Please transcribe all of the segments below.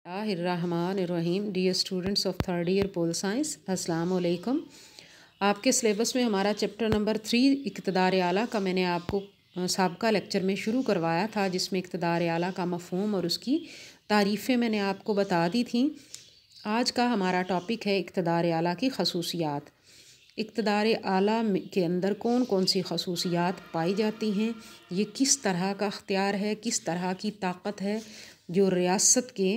बिस्मिल्लाहिर्रहमानिर्रहीम। Dear students of third year pol science, अस्सलाम वालेकुम। आपके सिलेबस में हमारा चैप्टर नंबर 3 इक़्तिदार आला का मैंने आपको साबका लेक्चर में शुरू करवाया था, जिसमें इक़्तिदार आला का मफ़हूम और उसकी तारीफ़ें मैंने आपको बता दी थी। आज का हमारा टॉपिक है इक़्तिदार आला की खसूसियात। इक़्तिदार आला के अंदर कौन कौन सी खसूसियात पाई जाती हैं, ये किस तरह का अख्तियार है, किस तरह की ताकत है जो रियासत के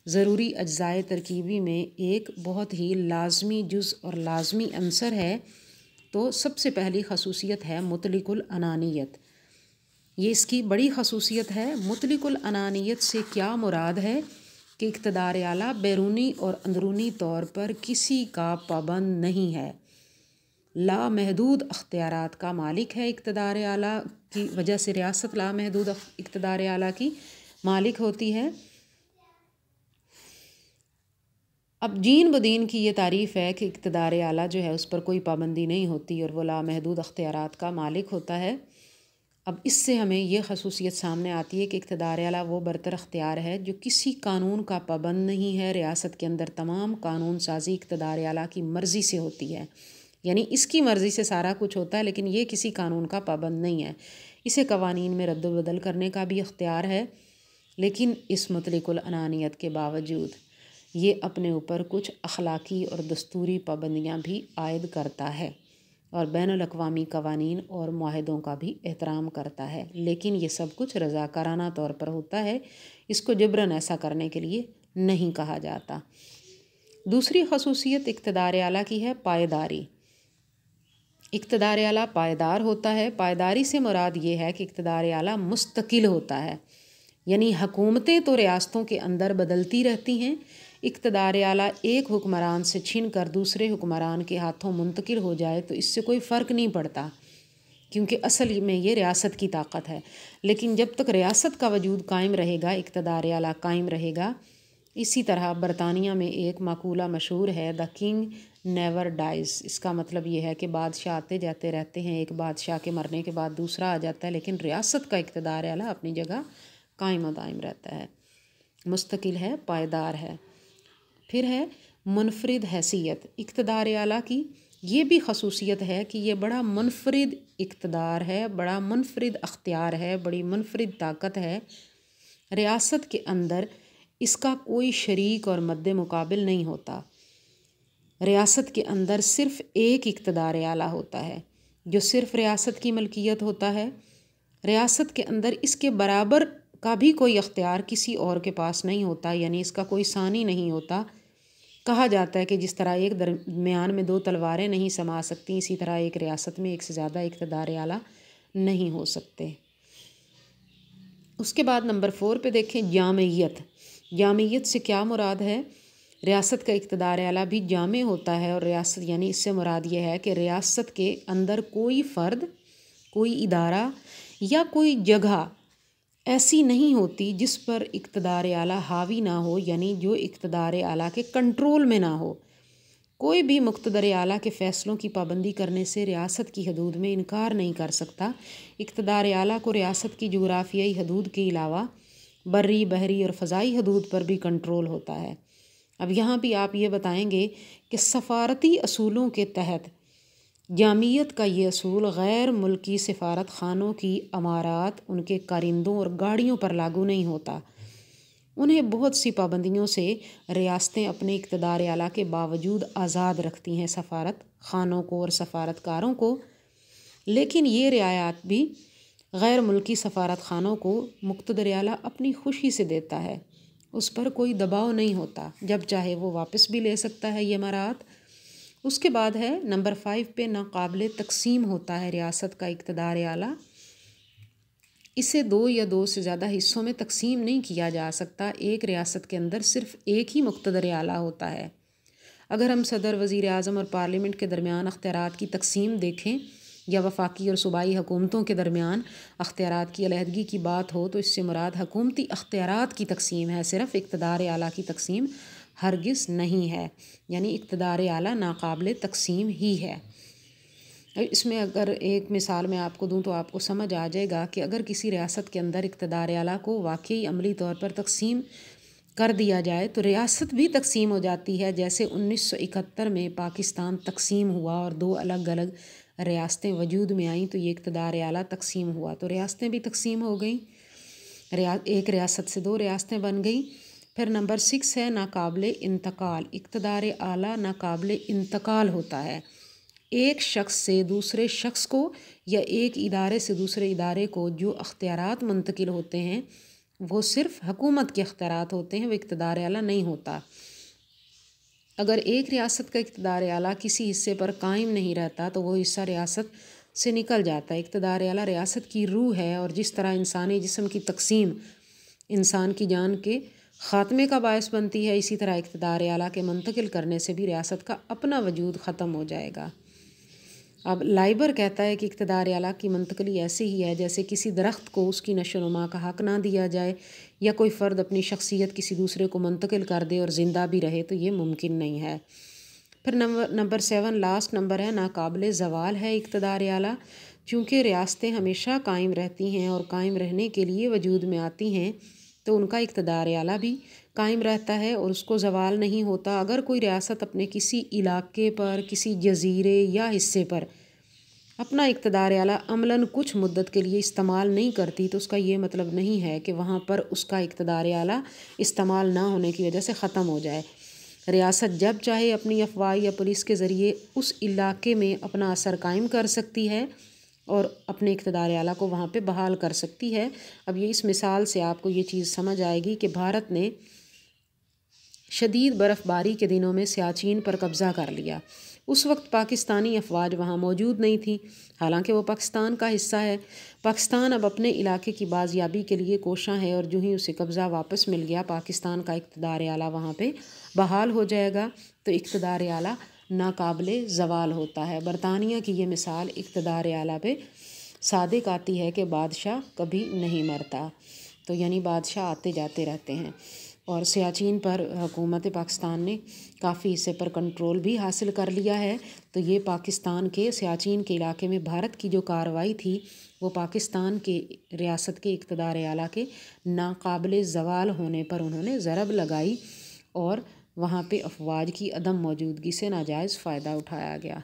ज़रूरी अज्ज़ाए तरकीबी में एक बहुत ही लाज़मी जुज़ और लाज़मी अंसर है। तो सबसे पहली खसूसियत है मुतलिकुल अनानियत। ये इसकी बड़ी खसूसियत है। मुतलिकुल अनानियत से क्या मुराद है कि इक़्तिदार आला बैरूनी और अंदरूनी तौर पर किसी का पाबंद नहीं है, लामहदूद अख्तियारात का मालिक है। इक़्तिदार आला की वजह से रियासत लामहदूद इक़्तिदार आला की मालिक होती है। अब जीन बदीन की ये तारीफ़ है कि इक़्तिदार आला जो है उस पर कोई पाबंदी नहीं होती और वो लामहदूद अख्तियारात का मालिक होता है। अब इससे हमें ये खसूसियत सामने आती है कि इक़्तिदार आला वो बरतर अख्तियार है जो किसी कानून का पाबंद नहीं है। रियासत के अंदर तमाम कानून साजी इक़्तिदार आला की मर्ज़ी से होती है, यानी इसकी मर्ज़ी से सारा कुछ होता है, लेकिन ये किसी कानून का पाबंद नहीं है। इसे कवानीन में रद्द बदल करने का भी अख्तियार है, लेकिन इस मुतलिकुल अनानियत के बावजूद ये अपने ऊपर कुछ अखलाकी और दस्तूरी पाबंदियाँ भी आयद करता है और बैनुल अक़वामी कवानीन और मुआहदों का भी एहतराम करता है, लेकिन ये सब कुछ रज़ाकाराना तौर पर होता है। इसको जबरन ऐसा करने के लिए नहीं कहा जाता। दूसरी खसूसियत इक़्तिदार आला की है पायदारी। इक़्तिदार आला पायदार होता है। पायदारी से मुराद ये है कि इक़्तिदार आला मुस्तकिल होता है, यानी हुकूमतें तो रियासतों के अंदर बदलती रहती हैं। इक़्तिदार आला एक हुक्मरान से छिन कर दूसरे हुक्मरान के हाथों मुंतकिल हो जाए तो इससे कोई फ़र्क नहीं पड़ता, क्योंकि असल में ये रियासत की ताकत है। लेकिन जब तक रियासत का वजूद कायम रहेगा, इक़्तिदार आला कायम रहेगा। इसी तरह बरतानिया में एक मकूला मशहूर है, द किंग नेवर डाइज़। इसका मतलब ये है कि बादशाह आते जाते रहते हैं, एक बादशाह के मरने के बाद दूसरा आ जाता है, लेकिन रियासत का इक़्तिदार आला अपनी जगह कायम व दायम रहता है, मुस्तकिल है, पायदार है। फिर है मुनफरिद हैसियत। इक़्तिदार आला की ये भी खसूसियत है कि ये बड़ा मुनफरिद इक़्तिदार है, बड़ा मुनफरिद अख्तियार है, बड़ी मुनफरिद ताकत है। रियासत के अंदर इसका कोई शरीक और मद्दे मुकाबिल नहीं होता। रियासत के अंदर सिर्फ़ एक इक़्तिदार आला होता है जो सिर्फ़ रियासत की मलकियत होता है। रियासत के अंदर इसके बराबर का भी कोई अख्तियार किसी और के पास नहीं होता, यानी इसका कोई सानी नहीं होता। कहा जाता है कि जिस तरह एक दरमियान में दो तलवारें नहीं समा सकती, इसी तरह एक रियासत में एक से ज़्यादा इक़्तिदार आला नहीं हो सकते। उसके बाद नंबर 4 पे देखें जामियत। जामियत से क्या मुराद है? रियासत का इक़्तिदार आला भी जामे होता है, और रियासत यानी इससे मुराद ये है कि रियासत के अंदर कोई फ़र्द, कोई इदारा या कोई जगह ऐसी नहीं होती जिस पर इक़्तिदार आला हावी ना हो, यानी जो इक़्तिदार आला के कंट्रोल में ना हो। कोई भी मुक़्तदर आला के फ़ैसलों की पाबंदी करने से रियासत की हदूद में इनकार नहीं कर सकता। इक़्तिदार आला को रियासत की जुग़राफ़ियाई हदूद के अलावा बर्री, बहरी और फ़ज़ाई हदूद पर भी कंट्रोल होता है। अब यहाँ भी आप ये बताएंगे कि सफ़ारती असूलों के तहत जामियत का ये असूल गैर मुल्की सफ़ारत ख़ानों की अमारात, उनके कारिंदों और गाड़ियों पर लागू नहीं होता। उन्हें बहुत सी पाबंदियों से रियासतें अपने इक़्तिदार आला के बावजूद आज़ाद रखती हैं, सफ़ारत ख़ानों को और सफ़ारतकारों को। लेकिन ये रियायत भी गैर मुल्की सफ़ारत ख़ानों को मुक़्तदर आला अपनी खुशी से देता है, उस पर कोई दबाव नहीं होता, जब चाहे वो वापस भी ले सकता है ये अमारात। उसके बाद है नंबर 5 पे नाकाबिले तकसीम होता है रियासत का इक़्तिदार आला। इसे 2 या 2 से ज़्यादा हिस्सों में तकसीम नहीं किया जा सकता। एक रियासत के अंदर सिर्फ़ एक ही मुक़्तदर आला होता है। अगर हम सदर, वज़ीर आज़म और पार्लियामेंट के दरमियान अख्तियारात की तकसीम देखें, या वफाकी और सूबाई हुकूमतों के दरमियान अख्तियारात की अलहदगी की बात हो, तो इससे मुराद हुकूमती अख्तियारात की तकसीम है, सिर्फ़ इक़्तिदार आला की तकसीम हरगिज़ नहीं है। यानी इक़्तिदार आला नाकाबिले तकसीम ही है। इसमें अगर एक मिसाल मैं आपको दूं तो आपको समझ आ जाएगा कि अगर किसी रियासत के अंदर इक़्तिदार आला को वाकई अमली तौर पर तकसीम کر دیا جائے تو ریاست بھی تقسیم ہو جاتی ہے، جیسے 1971 میں پاکستان تقسیم ہوا اور 2 الگ الگ ریاستیں وجود میں آئیں تو یہ اقتدار اعلیٰ تقسیم ہوا، تو ریاستیں بھی تقسیم ہو گئیں، ایک ریاست سے 2 ریاستیں بن گئیں۔ پھر نمبر 6 ہے ناقابل انتقال۔ اقتدار اعلیٰ ناقابل انتقال ہوتا ہے، ایک شخص سے دوسرے شخص کو یا ایک ادارے سے دوسرے ادارے کو جو اختیارات منتقل ہوتے ہیں وہ صرف حکومت کے اختیارات ہوتے ہیں، وہ اقتدار اعلیٰ نہیں ہوتا۔ اگر ایک ریاست کا اقتدار اعلیٰ کسی حصے پر قائم نہیں رہتا تو وہ حصہ ریاست سے نکل جاتا ہے۔ اقتدار اعلیٰ ریاست کی روح ہے، اور جس طرح انسانی جسم کی تقسیم انسان کی جان کے خاتمے کا باعث بنتی ہے، اسی طرح اقتدار اعلیٰ کے منتقل کرنے سے بھی ریاست کا اپنا وجود ختم ہو جائے گا۔ اب لائبر کہتا ہے کہ اقتدار اعلیٰ کی منتقلی ایسی ہی ہے جیسے کسی درخت کو اس کی نشو و نما کا حق نہ دیا جائے، یا کوئی فرد اپنی شخصیت کسی دوسرے کو منتقل کر دے اور زندہ بھی رہے، تو یہ ممکن نہیں ہے۔ پھر نمبر 7 لاسٹ نمبر ہے ناقابل زوال ہے اقتدار اعلیٰ۔ چونکہ ریاستیں ہمیشہ قائم رہتی ہیں اور قائم رہنے کے لیے وجود میں آتی ہیں تو ان کا اقتدار اعلیٰ بھی قائم رہتا ہے اور اس کو زوال نہیں ہوتا۔ اگر کوئی ریاست اپنے کسی علاقے پر، کسی جزیرے یا حصے پر اپنا اقتدار اعلیٰ عملاً کچھ مدت کے لیے استعمال نہیں کرتی تو اس کا یہ مطلب نہیں ہے کہ وہاں پر اس کا اقتدار اعلیٰ استعمال نہ ہونے کی وجہ سے ختم ہو جائے۔ ریاست جب چاہے اپنی افواج یا پولیس کے ذریعے اس علاقے میں اپنا اثر قائم کر سکتی ہے اور اپنے اقتدار اعلیٰ کو وہاں پہ بحال کر سکتی ہے۔ اب یہ اس مثال سے آپ کو یہ چیز سمجھ آئے گی کہ بھارت نے شدید برف باری کے دنوں میں سیاچین پر قبضہ کر لیا۔ اس وقت پاکستانی افواج وہاں موجود نہیں تھیں، حالانکہ وہ پاکستان کا حصہ ہے۔ پاکستان اب اپنے علاقے کی بازیابی کے لیے کوشاں ہے، اور جو ہی اسے قبضہ واپس مل گیا پاکستان کا اقتدار اعلیٰ وہاں پہ بحال ہو جائے گا، تو اقتدار اعلیٰ ناقابل زوال ہوتا ہے۔ برطانیہ کی یہ مثال اقتدار اعلیٰ پہ صادق آتی ہے کہ بادشاہ کبھی نہیں مرتا، تو یعنی بادشاہ آتے جاتے رہتے ہیں۔ اور سیاچین پر حکومت پاکستان نے کافی حصے پر کنٹرول بھی حاصل کر لیا ہے، تو یہ پاکستان کے سیاچین کے علاقے میں بھارت کی جو کارروائی تھی وہ پاکستان کے ریاست کے اقتدار اعلیٰ کے ناقابل زوال ہونے پر انہوں نے ضرب لگائی، اور وہاں پہ افواج کی عدم موجودگی سے ناجائز فائدہ اٹھایا گیا۔